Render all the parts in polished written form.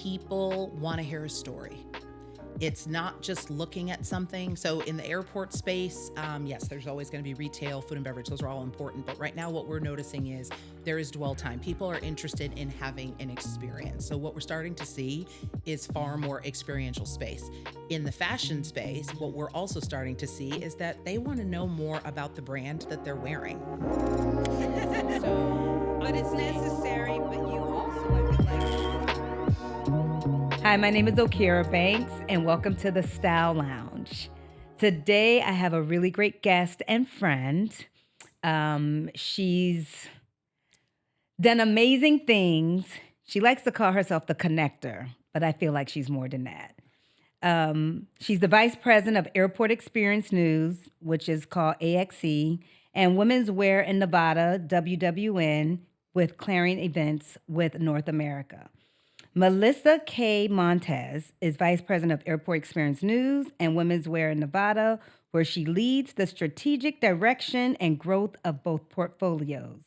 people want to hear a story. It's not just looking at something. So in the airport space, yes, there's always going to be retail, food and beverage. Those are all important. But right now what we're noticing is there is dwell time. People are interested in having an experience. So what we're starting to see is far more experiential space. In the fashion space, what we're also starting to see is that they want to know more about the brand that they're wearing. But it's necessary, but you also, I feel like. Hi, my name is Okera Banks, and welcome to the Style Lounge. Today, I have a really great guest and friend. She's done amazing things. She likes to call herself the connector, but I feel like she's more than that. She's the vice president of Airport Experience News, which is called AXE, and Women's Wear in Nevada, WWN, with Clarion Events with North America. Melissa K. Montes is vice president of Airport Experience News and Women's Wear in Nevada, where she leads the strategic direction and growth of both portfolios.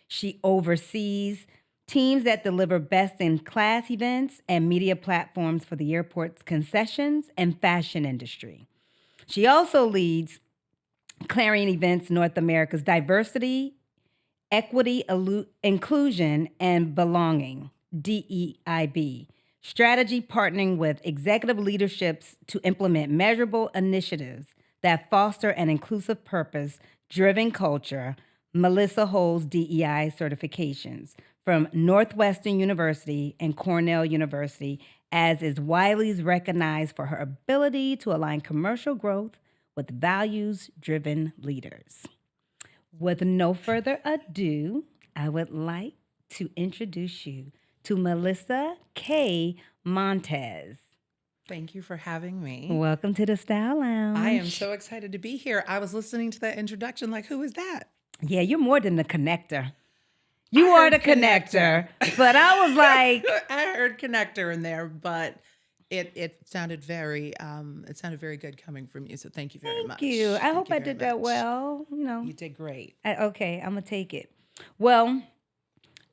She oversees teams that deliver best-in-class events and media platforms for the airport's concessions and fashion industry. She also leads Clarion Events North America's diversity, equity, inclusion, and belonging, DEIB, strategy partnering with executive leaderships to implement measurable initiatives that foster an inclusive purpose-driven culture. Melissa holds DEI certifications from Northwestern University and Cornell University, as is widely recognized for her ability to align commercial growth with values-driven leaders. With no further ado, I would like to introduce you to Melissa K. Montes. Thank you for having me. Welcome to the Style Lounge. I am so excited to be here. I was listening to that introduction like, who is that? Yeah, you're more than the connector. You are the connector. But I was like... I heard connector in there, but it sounded very good coming from you. So thank you very much. Thank you. I hope I did that much. well. You did great. Okay, I'm going to take it. Well,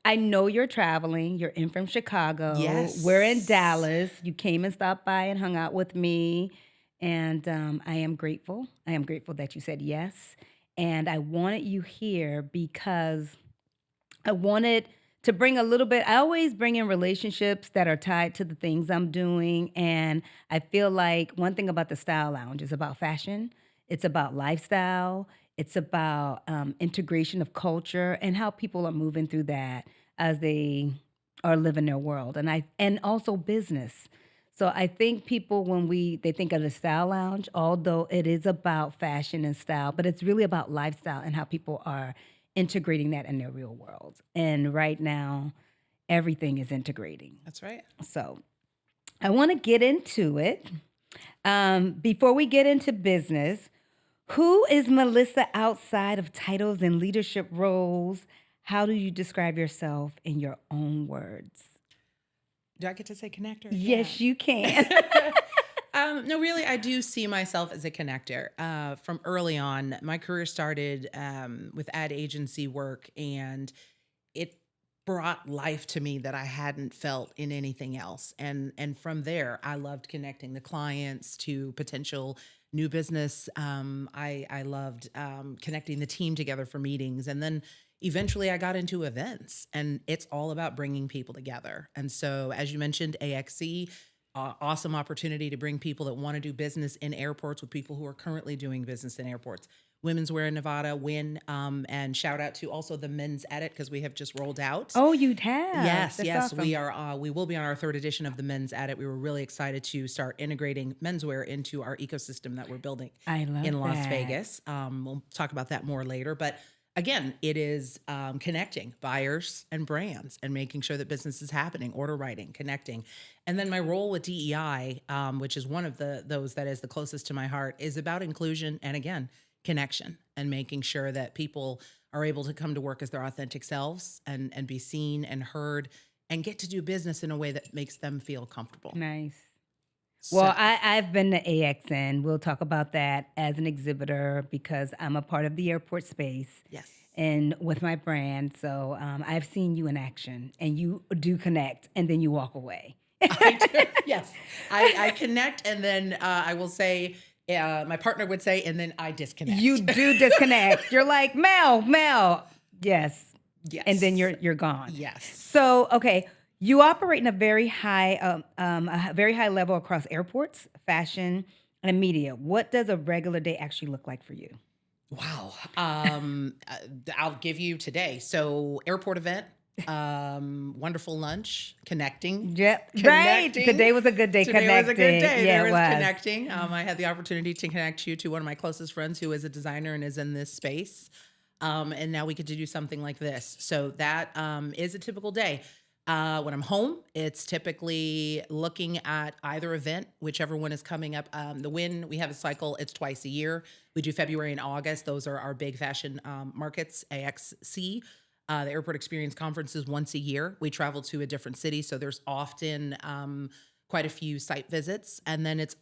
I know you're traveling. You're in from Chicago. Yes. We're in Dallas. You came and stopped by and hung out with me. And I am grateful. I am grateful that you said yes. And I wanted you here because I wanted to bring a little bit. I always bring in relationships that are tied to the things I'm doing. And I feel like one thing about the Style Lounge is about fashion. It's about lifestyle. It's about integration of culture and how people are moving through that as they are living their world, and also business. So I think people, when they think of the Style Lounge, although it is about fashion and style, but it's really about lifestyle and how people are integrating that in their real world. And right now, everything is integrating. That's right. So I want to get into it. Before we get into business, who is Melissa outside of titles and leadership roles? How do you describe yourself in your own words? Do I get to say connector? Yes, you can. No, really, I do see myself as a connector. From early on, my career started with ad agency work, and it brought life to me that I hadn't felt in anything else. And from there, I loved connecting the clients to potential new business. I loved connecting the team together for meetings. And then eventually I got into events, and it's all about bringing people together. And so, as you mentioned, AXE, awesome opportunity to bring people that want to do business in airports with people who are currently doing business in airports. Women's Wear in Nevada, WIN, and shout out to also the Men's Edit, because we have just rolled out. Oh, you have? Yes, That's yes. awesome. We will be on our third edition of the Men's Edit. We were really excited to start integrating menswear into our ecosystem that we're building in Las that. Vegas. We'll talk about that more later, but again, it is connecting buyers and brands and making sure that business is happening, order writing, connecting. And then my role with DEI, which is one of those that is the closest to my heart, is about inclusion and, again, connection, and making sure that people are able to come to work as their authentic selves and be seen and heard and get to do business in a way that makes them feel comfortable. Nice. So- Well, I've been to AXN. We'll talk about that as an exhibitor because I'm a part of the airport space. Yes. And with my brand. So I've seen you in action, and you do connect, and then you walk away. I do. Yes. I connect and then I will say, my partner would say, and then I You disconnect. do disconnect. You're like, Mel. Yes. And then Yes. you're gone. Yes. So, okay, you operate in a very high level across airports, fashion, and media. What does a regular day actually look like for you? Wow. I'll give you today. So airport event, wonderful lunch, connecting, Yep. Right. connecting. Today was a good day Today was a good connecting. day. Yeah, There it was was. connecting. I had the opportunity to connect you to one of my closest friends who is a designer and is in this space. And now we get to do something like this. So that is a typical day. When I'm home, it's typically looking at either event, whichever one is coming up. The Win, we have a cycle, it's twice a year. We do February and August. Those are our big fashion markets, AXC. The Airport Experience Conference is once a year. We travel to a different city. So there's often quite a few site visits. And then it's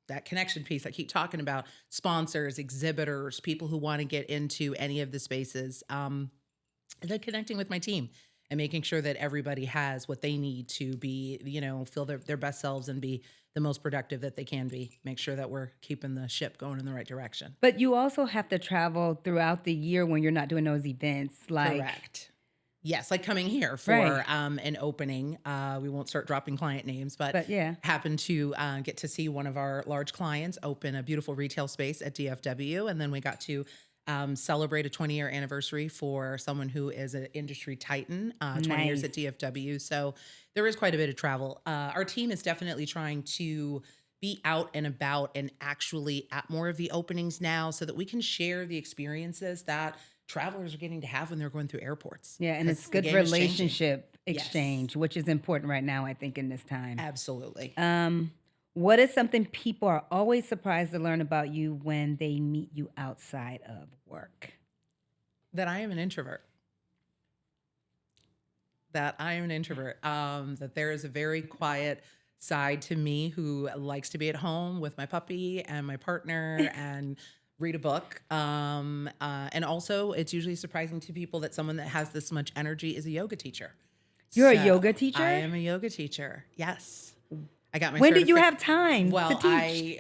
that connection piece I keep talking about, sponsors, exhibitors, people who want to get into any of the spaces. And then connecting with my team and making sure that everybody has what they need to be, feel their best selves and be the most productive that they can be. Make sure that we're keeping the ship going in the right direction. But you also have to travel throughout the year when you're not doing those events. Like, Correct. Yes, like coming here for right. an opening. We won't start dropping client names, but But yeah. happened to get to see one of our large clients open a beautiful retail space at DFW. And then we got to celebrate a 20-year anniversary for someone who is an industry titan, 20 years at Nice. DFW. So there is quite a bit of travel. Our team is definitely trying to be out and about and actually at more of the openings now so that we can share the experiences that travelers are getting to have when they're going through airports Yeah, and it's because the good game is changing. relationship Yes, exchange, which is important right now, I think, in this time. absolutely. What is something people are always surprised to learn about you when they meet you outside of work? That I am an introvert. That there is a very quiet side to me who likes to be at home with my puppy and my partner and read a book. And also, it's usually surprising to people that someone that has this much energy is a yoga teacher. You're a So yoga I teacher? am a yoga teacher. Yes. I got my When did you certificate. have time to Well, teach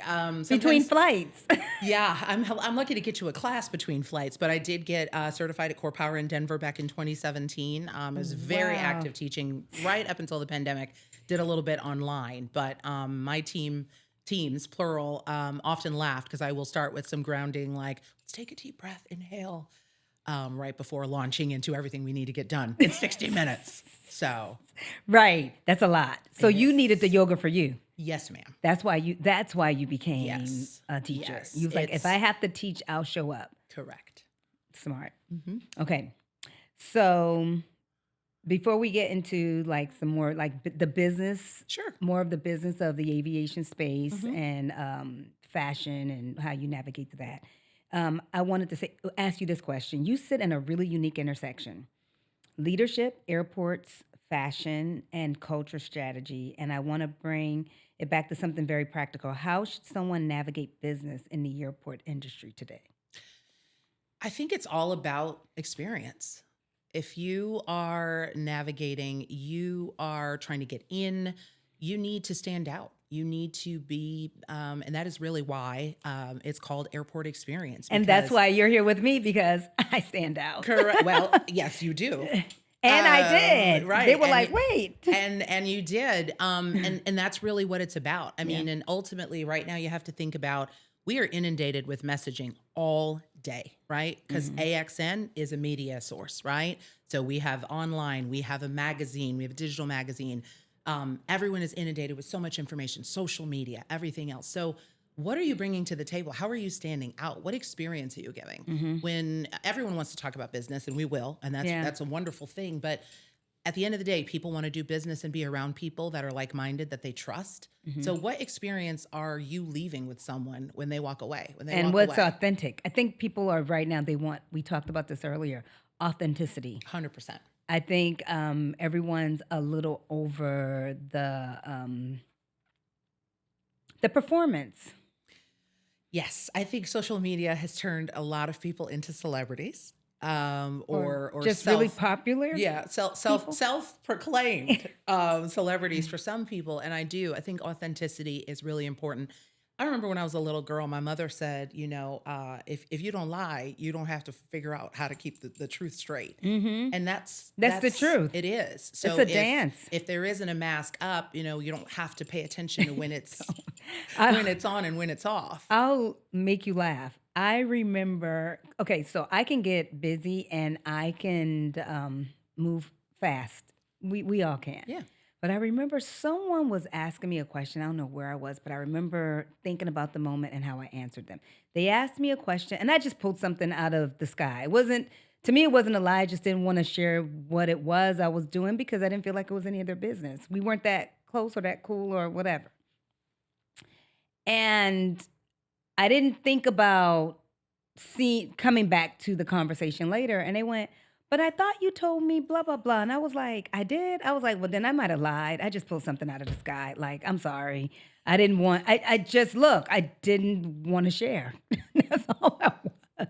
between sometimes flights? yeah, I'm lucky to get to a class between flights, but I did get certified at Core Power in Denver back in 2017. I was very Wow. active teaching right up until the pandemic. Did a little bit online, but my teams plural, often laughed because I will start with some grounding, like let's take a deep breath, inhale, right before launching into everything we need to get done in 60 minutes. So Right. That's a lot. So it you needed the is. yoga for you. Yes, ma'am. That's why you became Yes. a teacher. Yes. You was like, if I It's have to teach, I'll show up. correct. Smart. Hmm. Okay. So before we get into like some more like the business, Sure. more of the business of the aviation space Hmm. and fashion and how you navigate through that, I wanted to ask you this question. You sit in a really unique intersection: leadership, airports, fashion, and culture strategy. And I want to bring it back to something very practical. How should someone navigate business in the airport industry today? I think it's all about experience. If you are navigating, you are trying to get in, you need to stand out. You need to be, and that is really why it's called airport experience And that's because, why you're here with me, because I stand out. correct. Well, yes, you do. And I did. They Right. were like, wait. And you did. And that's really what it's about. I Yeah. mean, and ultimately right now you have to think about we are inundated with messaging all day, right? Because Mhm. AXN is a media source, right? So we have online, we have a magazine, we have a digital magazine. Everyone is inundated with so much information, social media, everything else. So what are you bringing to the table? How are you standing out? What experience are you giving? Mhm. When everyone wants to talk about business, and we will, and Yeah. that's a wonderful thing. But at the end of the day, people want to do business and be around people that are like-minded, that they trust. Mhm. So what experience are you leaving with someone when they walk away? When they And walk what's away? authentic? I think people are right now, we talked about this earlier, authenticity. 100%. I think everyone's a little over the performance. Yes, I think social media has turned a lot of people into celebrities. or just really popular yeah, people. self-proclaimed celebrities for some people. And I think authenticity is really important. I remember when I was a little girl, my mother said, if you don't lie, you don't have to figure out how to keep the truth straight. And That's the truth. it is. It's So a dance. if there isn't a mask up, you don't have to pay attention to when it's I, on and when it's off. I'll make you laugh. I remember, okay, so I can get busy and I can move fast. We all can. Yeah. But I remember someone was asking me a question. I don't know where I was, but I remember thinking about the moment and how I answered them. They asked me a question and I just pulled something out of the sky. It wasn't, to me, it wasn't a lie. I just didn't want to share what it was I was doing because I didn't feel like it was any of their business. We weren't that close or that cool or whatever. And I didn't think about coming back to the conversation later. And they went, but I thought you told me blah, blah, blah. And I was like, I did? I was like, well, then I might have lied. I just pulled something out of the sky. Like, I'm sorry. I didn't want, I didn't want to share. That's all I was.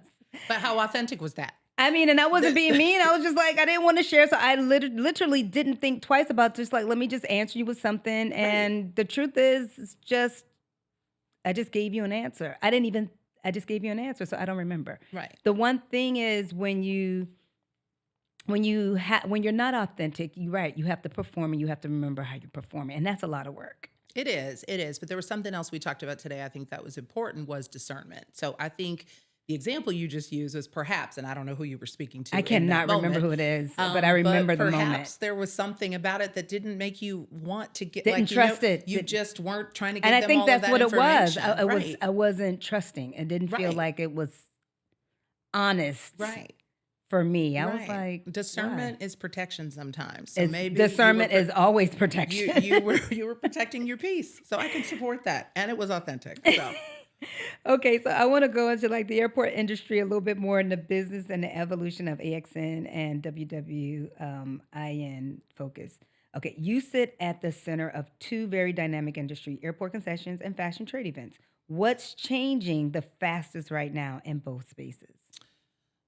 But how authentic was that? I mean, and I wasn't being mean. I was just like, I didn't want to share. So I literally didn't think twice about just like, let me just answer you with something. And the truth is, it's just, I just gave you an answer. I just gave you an answer. So I don't remember. Right. The one thing is when you're not authentic, you're right. You have to perform and you have to remember how you're performing. And that's a lot of work. It is. But there was something else we talked about today I think that was important was discernment. So I think the example you just used was perhaps, and I don't know who you were speaking to. I cannot remember who it is, but I remember the moment. Perhaps there was something about it that didn't make you want to get, didn't trust it. You just weren't trying to get and I them think all that's of that what it was. information. I wasn't trusting. It didn't feel Right. like it was honest. Right. For me, I was Right. like, discernment why? is protection sometimes. So It's, maybe discernment is always protection. you were protecting your peace. So I can support that. And it was authentic. So Okay, so I want to go into like the airport industry a little bit more in the business and the evolution of AXN and WWIN focus. Okay, you sit at the center of two very dynamic industry, airport concessions and fashion trade events. What's changing the fastest right now in both spaces?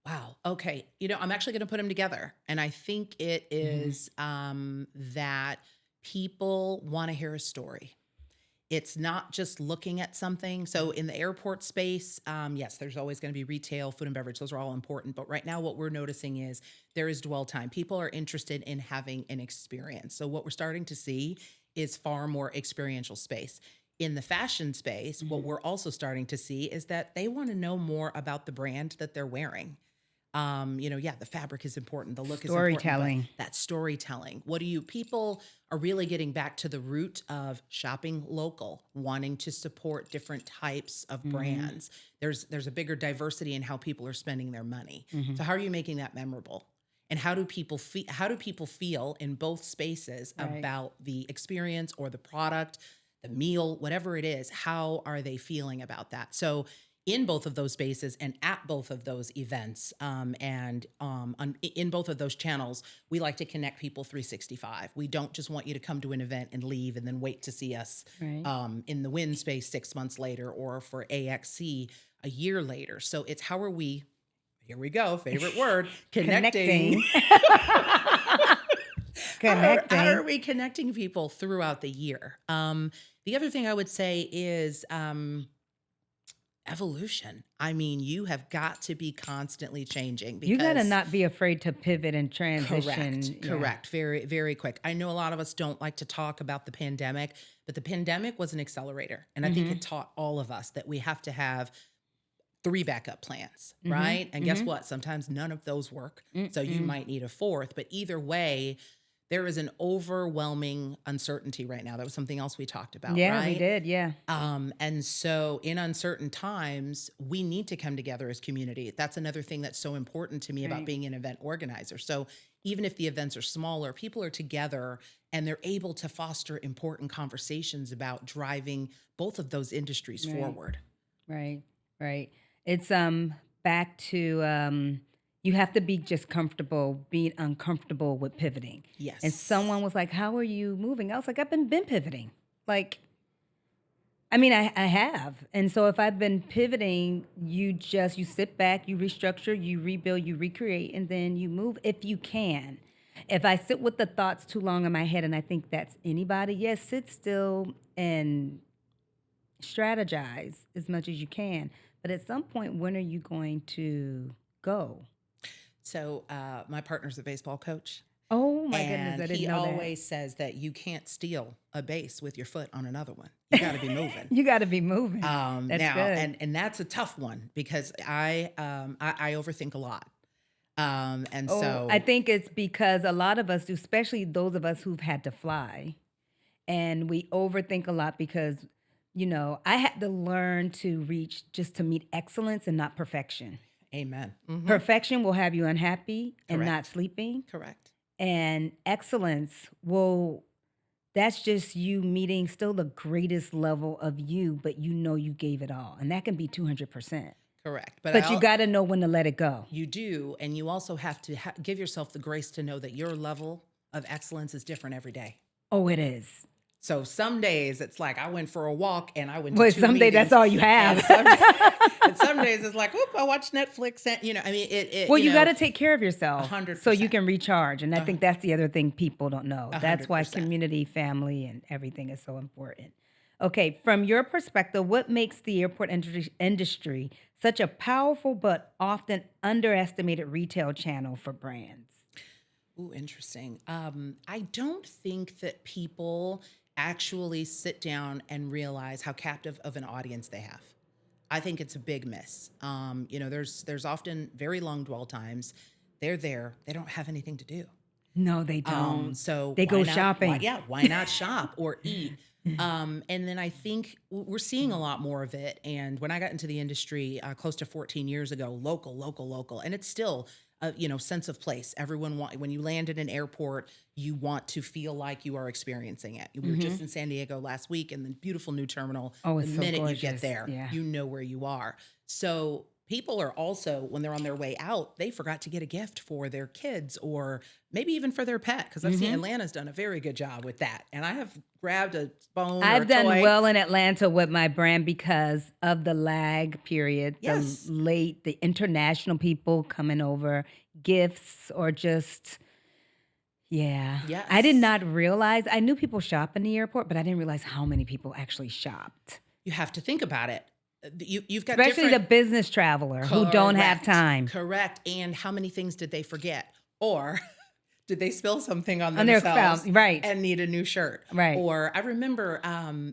wow. Okay. I'm actually going to put them together. And I think it is that people want to hear a story. It's not just looking at something. So in the airport space, yes, there's always going to be retail, food and beverage. Those are all important. But right now, what we're noticing is there is dwell time. People are interested in having an experience. So what we're starting to see is far more experiential space. In the fashion space, what we're also starting to see is that they want to know more about the brand that they're wearing. The fabric is important, the look is important, Storytelling. but that storytelling. People are really getting back to the root of shopping local, wanting to support different types of brands. There's a bigger diversity in how people are spending their money. So how are you making that memorable? And how do people feel in both spaces Right. about the experience or the product, the meal, whatever it is? How are they feeling about that? So in both of those spaces and at both of those events in both of those channels, we like to connect people 365. We don't just want you to come to an event and leave and then wait to see us Right. in the Win space 6 months later or for AXC a year later. So it's how are we, here we go, favorite word, connecting. Connecting. How are we connecting people throughout the year? The other thing I would say is evolution. I mean, you have got to be constantly changing You got to because not be afraid to pivot and transition. Yeah. correct, very, very quick. I know a lot of us don't like to talk about the pandemic, but the pandemic was an accelerator. And I think it taught all of us that we have to have 3 backup plans, right? And guess what? Sometimes none of those work. So you might need a 4th, but either way, there is an overwhelming uncertainty right now. That was something else we talked about, Yeah, right? we did. Yeah. And so in uncertain times, we need to come together as community. That's another thing that's so important to me about Right. being an event organizer. So even if the events are smaller, people are together and they're able to foster important conversations about driving both of those industries Right. forward. Right. Right. It's back to you have to be just comfortable being uncomfortable with pivoting. And Yes. someone was like, "How are you moving?" I was like, "I've been pivoting. Like I mean, I have. And so if I've been pivoting, you sit back, you restructure, you rebuild, you recreate, and then you move if you can. If I sit with the thoughts too long in my head, and I think that's anybody, yes, sit still and strategize as much as you can. But at some point, when are you going to go? So my partner's a baseball coach, Oh my goodness, and I didn't he know that. always says that you can't steal a base with your foot on another one. You got to be moving. You got to be moving. That's Now, good. and that's a tough one because I overthink a lot. And Oh, I so think it's because a lot of us do, especially those of us who've had to fly, and we overthink a lot because, I had to learn to reach just to meet excellence and not perfection. amen. Hmm. Perfection will have you unhappy and not Correct. sleeping, Correct. and excellence will, that's just you meeting still the greatest level of you, but you gave it all. And that can be 200%. Correct. But But you got to know when to let it go. you do, and you also have to give yourself the grace to know that your level of excellence is different every day. Oh, it is. So some days it's like I went for a walk and I went to But two someday that's meetings. all you And have. and some days it's like, oop, I watched Netflix, and I mean, Well, you got to take care of yourself 100%. so you can recharge. And I think that's the other thing people don't know. That's why 100%. community, family, and everything is so important. Okay, from your perspective, what makes the airport industry such a powerful but often underestimated retail channel for brands? Ooh, interesting. I don't think that people actually sit down and realize how captive of an audience they have. I think it's a big miss. There's often very long dwell times. They're there. They don't have anything to do. No, they don't. So They why go not? shopping. Why not shop or eat? And then I think we're seeing a lot more of it. And when I got into the industry close to 14 years ago, local, and it's still a sense of place. Everyone when you land at an airport, you want to feel like you are experiencing it. We were just in San Diego last week, and the beautiful new terminal. Oh, The it's so minute you gorgeous. get there, Yeah. you know where you are. So people are also, when they're on their way out, they forgot to get a gift for their kids or maybe even for their pet. Because I've seen Atlanta's done a very good job with that. And I have grabbed a bone or a I've done toy. well in Atlanta with my brand because of the lag period, Yes. the international people coming over, gifts, or just, yeah. I did Yes. not realize, I knew people shop in the airport, but I didn't realize how many people actually shopped. You have to think about it. You've got Especially the different. business traveler who don't have Correct. time Correct. And how many things did they forget? Or did they spill something on on their themselves spouse. Right. and need a new shirt? Right. Or I remember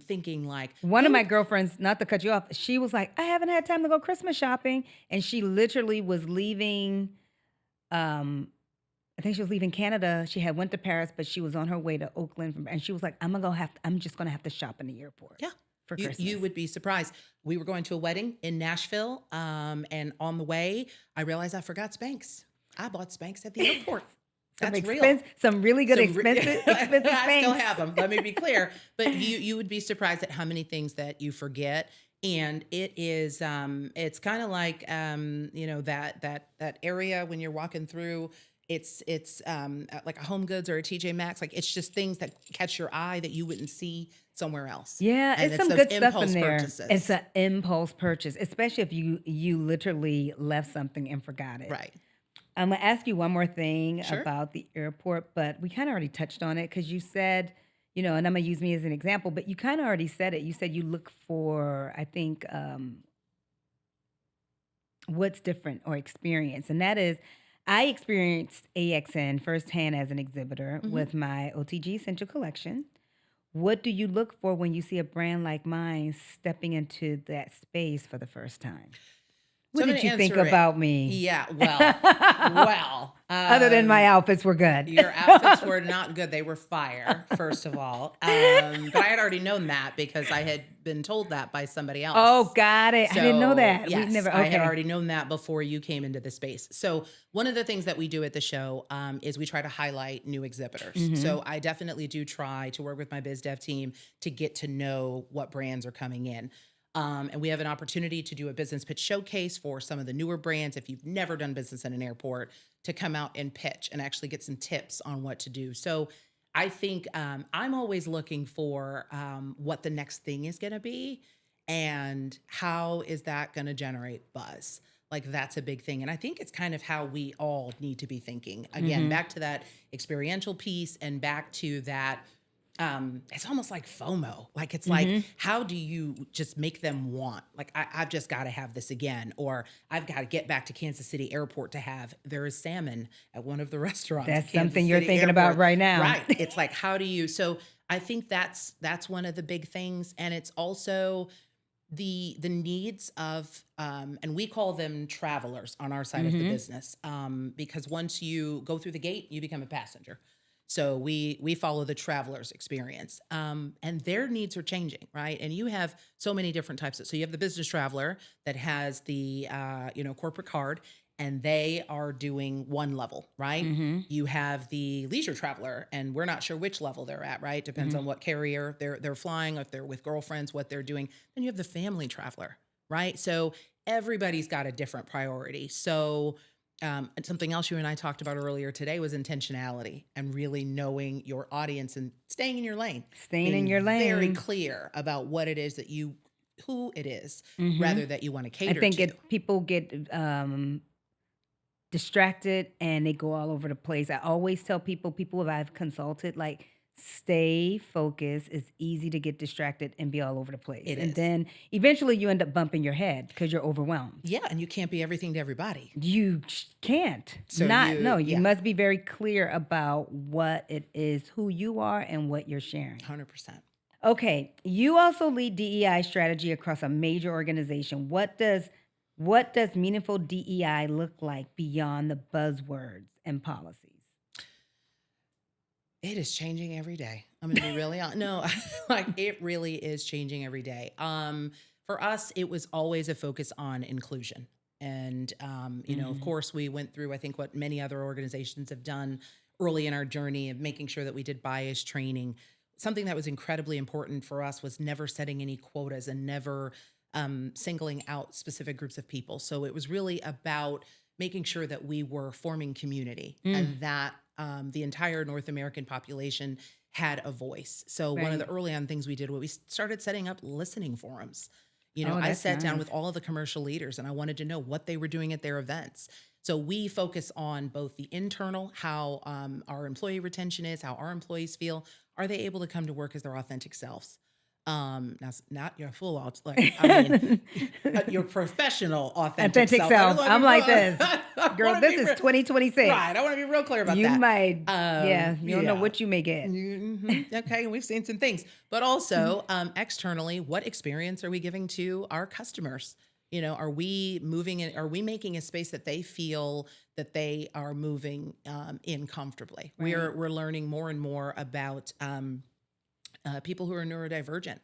thinking like, One of my girlfriends, not to cut you off, she was like, I haven't had time to go Christmas shopping. And she literally was leaving, I think she was leaving Canada. She had went to Paris, but she was on her way to Oakland. And she was like, I'm just going to have to shop in the airport. yeah. For You Christmas. would be surprised. We were going to a wedding in Nashville, and on the way, I realized I forgot Spanx. I bought Spanx at the airport. That's real. Some really good Some re- expensive I still Spanx. have them. Let me be clear. But you would be surprised at how many things that you forget. And it is it's kind of like that area when you're walking through. It's like a Home Goods or a TJ Maxx. Like it's just things that catch your eye that you wouldn't see somewhere else. Yeah, And it's some those good stuff in impulse there. purchases. It's an impulse purchase, especially if you literally left something and forgot it. Right. I'm gonna ask you one more thing Sure. about the airport, but we kind of already touched on it because you said, and I'm gonna use me as an example, but you kind of already said it. You said you look for, I think, what's different or experience, and that is, I experienced AXN firsthand as an exhibitor with my OTG Essential Collection. What do you look for when you see a brand like mine stepping into that space for the first time? So What I'm did gonna you think answer it. about me? Yeah. Well. Other than my outfits were good. Your outfits were not good. They were fire, first of all. But I had already known that because I had been told that by somebody else. Oh, got it. I didn't know So, that. Yes, We never. I had Okay. already known that before you came into the space. So one of the things that we do at the show is we try to highlight new exhibitors. So I definitely do try to work with my biz dev team to get to know what brands are coming in. And we have an opportunity to do a business pitch showcase for some of the newer brands. If you've never done business in an airport, to come out and pitch and actually get some tips on what to do. So I think I'm always looking for what the next thing is going to be. And how is that going to generate buzz? Like that's a big thing. And I think it's kind of how we all need to be thinking. Again, Mm-hmm. back to that experiential piece and back to that it's almost like FOMO. Like it's like, Mm-hmm. how do you just make them want? Like I've just got to have this again, or I've got to get back to Kansas City Airport to have there is salmon at one of the restaurants at That's Kansas something you're City thinking about Airport. right now. Right. It's like how do you? So I think that's one of the big things, and it's also the needs of and we call them travelers on our side of the Mm-hmm. business because once you go through the gate you become a passenger, so we follow the traveler's experience, and their needs are changing, right? And you have so many different types of, so you have the business traveler that has the corporate card, and they are doing one level, right? Mm-hmm. You have the leisure traveler, and we're not sure which level they're at, right? Depends Mm-hmm. on what carrier they're flying, if they're with girlfriends, what they're doing. Then you have the family traveler, right? So everybody's got a different priority. So and something else you and I talked about earlier today was intentionality and really knowing your audience and staying in your lane, Staying in being your very lane. clear about what it is that you, who it is, Mm-hmm. rather that you want to I cater think to. people get distracted and they go all over the place. I always tell people that I've consulted, like, stay focused. It's easy to get distracted and be all over the place. It And is. then eventually you end up bumping your head because you're overwhelmed. Yeah, and you can't be everything to everybody. You can't. So Not, no, you yeah, must be very clear about what it is, who you are, and what you're sharing. 100%. Okay, you also lead DEI strategy across a major organization. What does meaningful DEI look like beyond the buzzwords and policies? It is changing every day. I'm going to be really honest. No, like it really is changing every day. For us, it was always a focus on inclusion. And, of Mm-hmm. course, we went through, I think, what many other organizations have done early in our journey of making sure that we did bias training. Something that was incredibly important for us was never setting any quotas and never singling out specific groups of people. So it was really about making sure that we were forming community Mm, and that the entire North American population had a voice. So one of the right. early on things we did was we started setting up listening forums. Oh, I that's sat down nice. with all of the commercial leaders and I wanted to know what they were doing at their events. So we focus on both the internal, how our employee retention is, how our employees feel. Are they able to come to work as their authentic selves? Now, not your full out, like, I mean, your professional authentic Authentic self. I just self. want to I'm be like real. this. I Girl, want to this be is real. 2026. Right. I want to be real clear about You that. might, yeah, you don't know Yeah. what you may get. Okay, we've seen some things, but also externally, what experience are we giving to our customers? Are we moving in? Are we making a space that they feel that they are moving in comfortably? Right. We're learning more and more about people who are neurodivergent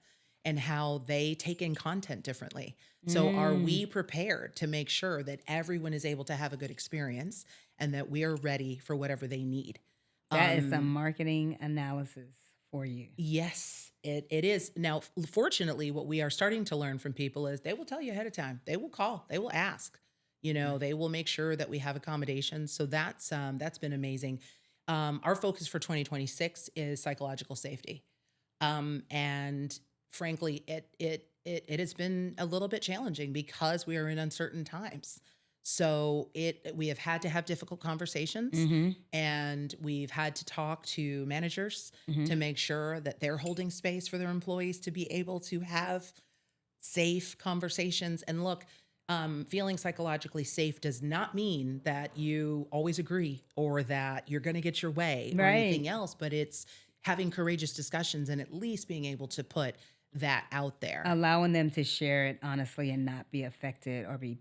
and how they take in content differently. So, are Mm, we prepared to make sure that everyone is able to have a good experience and that we are ready for whatever they need? that is some Um, marketing analysis for you. yes, it is. Now, fortunately, what we are starting to learn from people is they will tell you ahead of time. They will call. They will ask. They will make sure that we have accommodations. So that's been amazing. Our focus for 2026 is psychological safety. And frankly, it has been a little bit challenging because we are in uncertain times. So we have had to have difficult conversations, Mm-hmm. and we've had to talk to managers Mm-hmm. to make sure that they're holding space for their employees to be able to have safe conversations. And look, feeling psychologically safe does not mean that you always agree or that you're going to get your way or Right. anything else, but it's having courageous discussions and at least being able to put that out there. Allowing them to share it honestly and not be affected or be,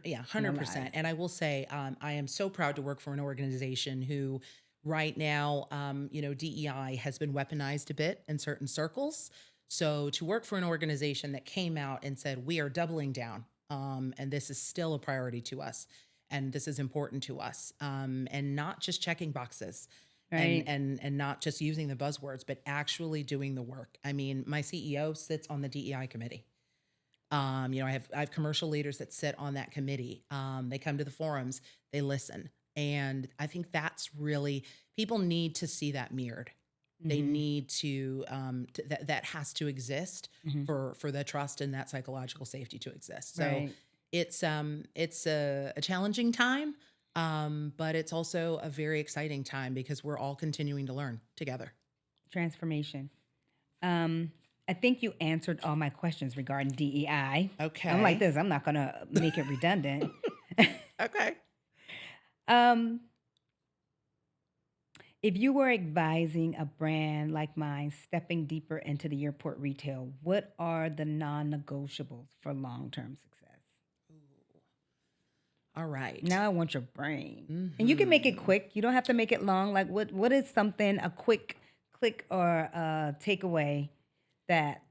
yeah, 100%. penalized. And I will say, I am so proud to work for an organization who right now, DEI has been weaponized a bit in certain circles. So to work for an organization that came out and said, we are doubling down, and this is still a priority to us, and this is important to us, and not just checking boxes. And, Right. and not just using the buzzwords, but actually doing the work. I mean, my CEO sits on the DEI committee. I have commercial leaders that sit on that committee. They come to the forums, they listen, and I think that's really, people need to see that mirrored. They Mm-hmm. need to, that has to exist Mm-hmm. for the trust and that psychological safety to exist. So Right. it's a challenging time, but it's also a very exciting time because we're all continuing to learn together. Transformation. Um, I think you answered all my questions regarding DEI. I'm like Okay. this. I'm not gonna make it redundant. Okay. um, if you were advising a brand like mine stepping deeper into the airport retail, what are the non-negotiables for long-term success? All right. Now I want your brain. And you can make it Hmm. quick. You don't have to make it long. Like what is something a quick click or takeaway that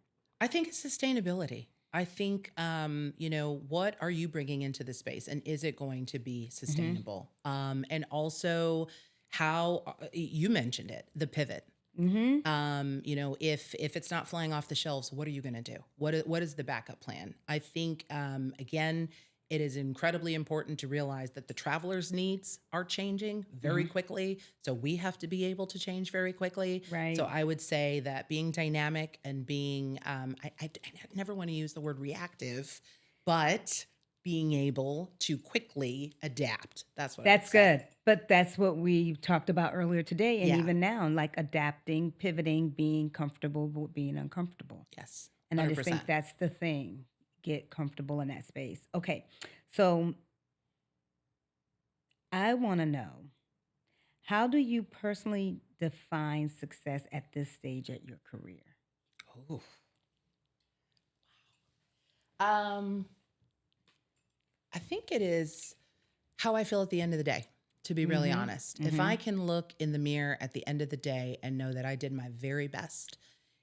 I think it's sustainability. I think, what are you bringing into the space and is it going to be mm-hmm, sustainable? And also how you mentioned it, the pivot. mm-hmm, If it's not flying off the shelves, what are you going to do? What is the backup plan? I think, again, it is incredibly important to realize that the traveler's needs are changing very mm-hmm, quickly. So we have to be able to change very quickly. So right. I would say that being dynamic and being, I never want to use the word reactive, but being able to quickly adapt. That's what I would That's say. good. But that's what we talked about earlier today and Yeah. even now, like adapting, pivoting, being comfortable with being uncomfortable. Yes. And I just think 100%. that's the thing. Get comfortable in that space. Okay. So I want to know, how do you personally define success at this stage at your career? Oh. Um, I think it is how I feel at the end of the day, to be really Mm-hmm. honest. If Mm-hmm. I can look in the mirror at the end of the day and know that I did my very best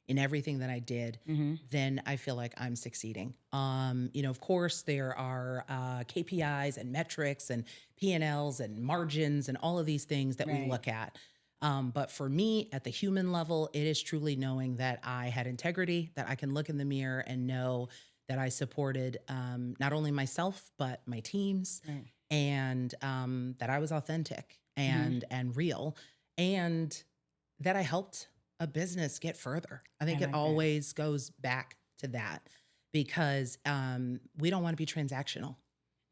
in everything that I did, Mm-hmm. then I feel like I'm succeeding. Of course, there are KPIs and metrics and P&Ls and margins and all of these things that we Right. look at. But for me, at the human level, it is truly knowing that I had integrity, that I can look in the mirror and know that I supported not only myself, but my teams, Right. and that I was authentic Mm-hmm. and real, and that I helped a business get further. I I think it like that. always goes back to that because we don't want to be transactional.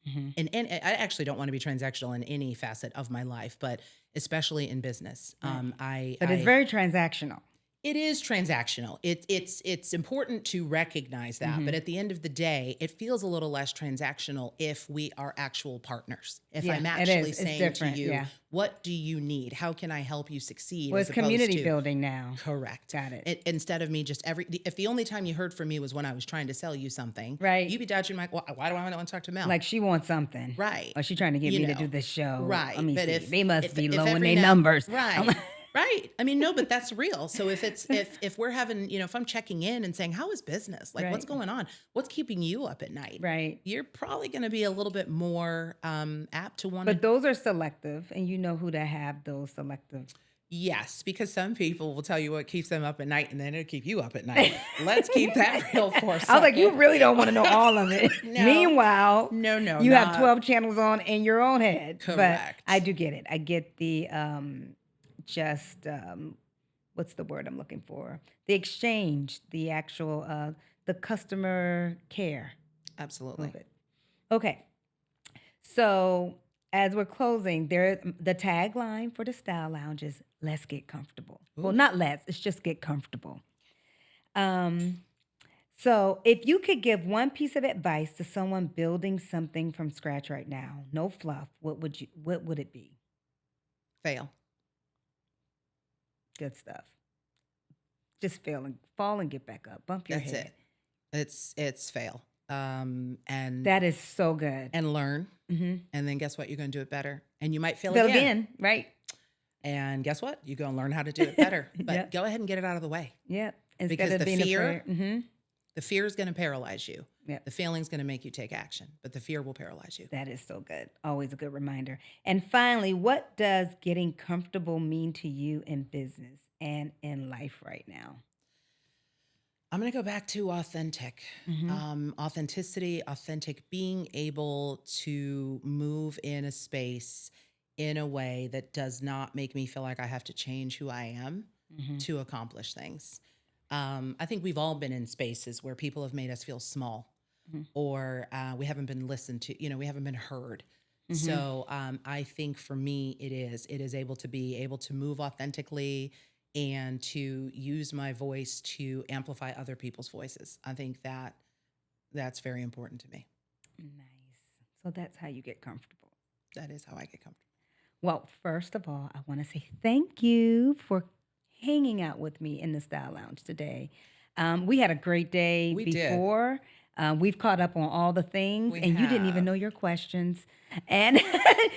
Mm-hmm. And I actually don't want to be transactional in any facet of my life, but especially in business. Right. I, But it's I very transactional. it is transactional. It's important to recognize that, Mm-hmm. but at the end of the day, it feels a little less transactional if we are actual partners. If Yeah, I'm it actually is. It's saying to different. you, Yeah. "What do you need? How can I help you succeed?" Well, as it's opposed community to building now. correct. Got it. Instead of me just if the only time you heard from me was when I was trying to sell you something, Right. you'd be judging like, why do I want to talk to Mel? Like she wants something. Right. Or she trying to get You me to do know, this show. Let right. me But see. They must be if low in every their now numbers. I'm right. like, Right. I mean, no, but that's real. So if we're having, if I'm checking in and saying, "How is business? Like what's right. going on? What's keeping you up at night?" Right. You're probably going to be a little bit more apt to want But to. those are selective, and you know who to have those selective. Yes, because some people will tell you what keeps them up at night and then it'll keep you up at night. Let's keep that real for a I was like, you second. really don't want to know all of it. No. Meanwhile, No, you have not 12 channels on in your own head. But I correct. do get it. I get the just what's the word I'm looking for? The exchange, the actual the customer care of Absolutely. it. Okay. So as we're closing, there the tagline for the Style Lounge is "Let's get comfortable." Well, Ooh. not let's. It's just get comfortable. Um, so if you could give one piece of advice to someone building something from scratch right now, no fluff, what would it be? Fail. Good stuff. Just fall and get back up. Bump your That's head. it. It's fail. And That is so good. learn. Mm-hmm. And then guess what? You're going to do it better. And you might fail Fail again. again, right? And guess what? You're going to learn how to do it better. But Yep. go ahead and get it out of the way Yep. Instead because of the being fear, afraid. Mm-hmm. the fear is going to paralyze you. Yep. The failing's going to make you take action, but the fear will paralyze you. That is so good. Always a good reminder. And finally, what does getting comfortable mean to you in business and in life right now? I'm going to go back to authentic. Mm-hmm. Authenticity, authentic, being able to move in a space in a way that does not make me feel like I have to change who I am. Mhm. to accomplish things. I think we've all been in spaces where people have made us feel small, Mhm. or we haven't been listened to, we haven't been heard. Mhm. So I think for me, it is able to be able to move authentically and to use my voice to amplify other people's voices. I think that's very important to me. Nice. So that's how you get comfortable. That is how I get comfortable. Well, first of all, I want to say thank you for hanging out with me in the Style Lounge today. We had a great day We did. before. We've caught up on all the things, We and you didn't even have. know your questions. And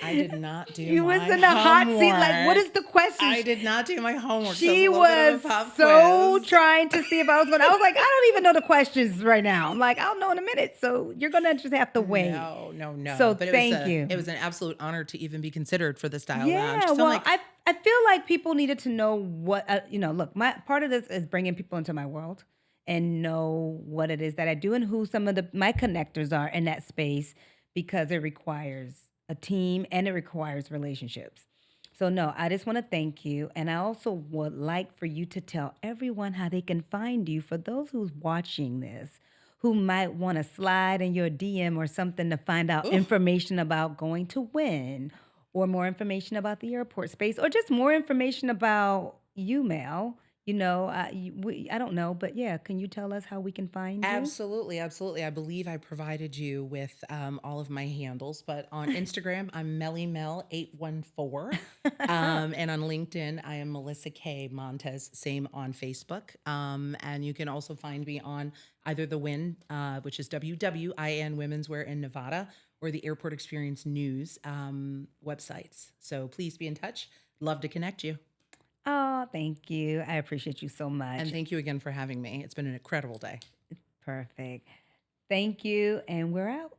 I did not do you was my in the hot seat, like, what homework. is the question? I did not do my homework, so it was She a little bit of was a pop so quiz. trying to see if I was going. I was like, I don't even know the questions right now. I'm like, I'll know in a minute. So you're gonna just have to wait. No, no, no. So But thank you. it was an absolute honor to even be considered for the Style Lounge. Yeah, So I'm well, like, I feel like people needed to know what look, my part of this is bringing people into my world and know what it is that I do and who some of my connectors are in that space because it requires a team and it requires relationships. So no, I just want to thank you and I also would like for you to tell everyone how they can find you for those who's watching this who might want to slide in your DM or something to find out ooh, information about going to win or more information about the airport space, or just more information about you, Mel. I don't know, but yeah, can you tell us how we can find you? absolutely, absolutely. I believe I provided you with all of my handles, but on Instagram, I'm MellyMel814. And on LinkedIn, I am Melissa K. Montes, same on Facebook. And you can also find me on either the WIN, which is WWIN Women's Wear in Nevada, or the Airport Experience News websites. So please be in touch. Love to connect you. Oh, thank you. I appreciate you so And much. thank you again for having me. It's been an incredible day. Perfect. Thank you, and we're out.